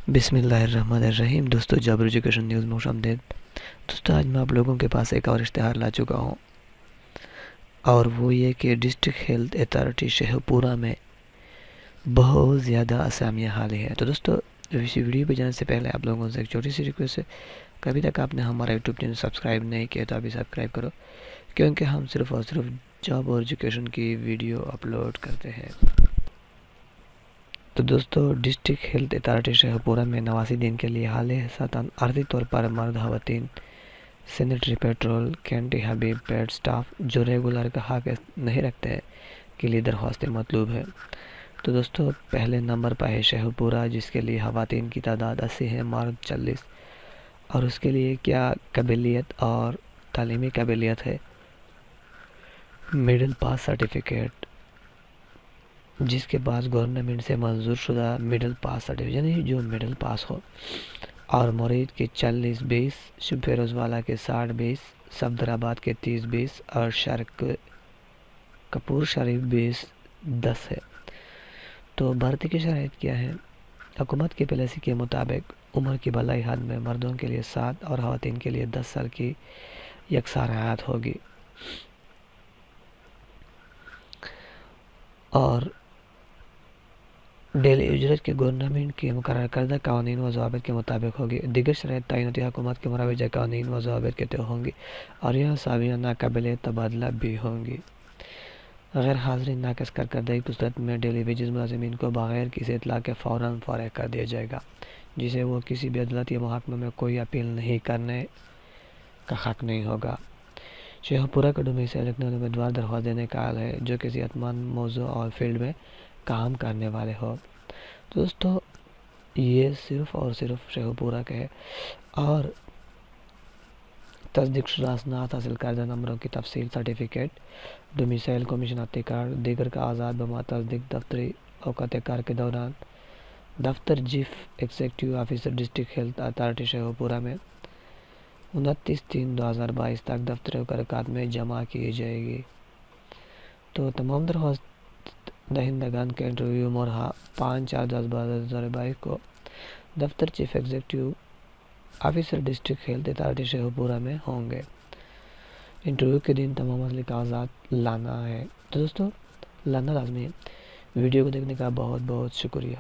بسم اللہ الرحمن الرحیم۔ دوستو جابر ایجوکیشن نیوز میں خوش آمدید۔ دوستو آج میں آپ لوگوں کے پاس ایک اور اشتہار لا چکا ہوں، اور وہ یہ کہ ڈسٹرکٹ ہیلتھ اتھارٹی شہر پورہ میں بہت زیادہ اسامیاں حالی ہیں۔ تو دوستو اس ویڈیو پہ جانے سے پہلے آپ لوگوں سے ایک چھوٹی سی ریکویسٹ ہے، کبھی تک آپ نے ہمارا یوٹیوب چینل سبسکرائب نہیں کیا تو ابھی سبسکرائب کرو، کیونکہ ہم صرف اور صرف جاب اور ایجوکیشن کی ویڈیو اپلوڈ کرتے ہیں۔ تو دوستو ڈسٹرکٹ ہیلتھ اتھارٹی شہر پورہ میں 89 دن کے لیے حالیہ عارضی طور پر مرد خواتین سینیٹری پیٹرول کینٹی حبیب پیڈ سٹاف جو ریگولر کا حق نہیں رکھتے ہیں کے لیے درخواستیں مطلوب ہے۔ تو دوستو پہلے نمبر پر ہے شہر پورہ، جس کے لیے خواتین کی تعداد 80 ہے، مرد 40، اور اس کے لیے کیا قابلیت اور تعلیمی قابلیت ہے؟ مڈل پاس سرٹیفکیٹ، جس کے پاس گورنمنٹ سے منظور شدہ مڈل پاس سرٹیفکیٹ یعنی جو مڈل پاس ہو، اور مرید کے 40-20، شب فیروز والا کے 60-20، صفدر آباد کے 30-20 اور شرک کپور شریف 20-10 ہے۔ تو بھرتی کی شرائط کیا ہے؟ حکومت کی پالیسی کے مطابق عمر کی بالائی حد میں مردوں کے لیے 7 اور خواتین کے لیے 10 سال کی یکساں رعایت ہوگی، اور ڈیلی اجرت کے گورنمنٹ کے مقرر کردہ قوانین و ضوابط کے مطابق ہوگی۔ دیگر شرائط تعیناتی حکومت کے مروجہ قوانین و ضوابط کے تحت ہوں گی، اور یہ سابقہ قابل تبادلہ بھی ہوں گی۔ غیر حاضری ناقص کارکردگی کی صورت میں ڈیلی ویجز ملازمین کو بغیر کسی اطلاع کے فوراً فارغ کر دیا جائے گا، جسے وہ کسی بھی عدالت یا محکمہ میں کوئی اپیل نہیں کرنے کا حق نہیں ہوگا۔ شہر پورہ کا ڈومیسائل رکھنے والے امیدوار درخواست دینے کا حال ہے جو کسی اتمان موضوع اور فیلڈ میں کام کرنے والے ہو۔ دوستو یہ صرف اور صرف شہر پورہ کا ہے، اور تصدیق شدہ اسناد حاصل کردہ نمبروں کی تفصیل سرٹیفکیٹ ڈومیسائل کمیشن آتی کارڈ دیگر کا آزاد بما تصدیق دفتری اوقات کار کے دوران دفتر chief executive officer district health authority شہر پورہ میں 29/3/2022 تک دفتری اوقات میں جمع کی جائے گی۔ تو تمام درخواست دہندگان کا انٹرویو مرحلہ 5/4/2022 کو دفتر chief executive officer district health authority شہر پورہ میں ہوں گے۔ انٹرویو کے دن تمام اصلی کاغذات لانا ہے۔ تو دوستو لانا لازمی ہے۔ ویڈیو کو دیکھنے کا بہت بہت شکریہ۔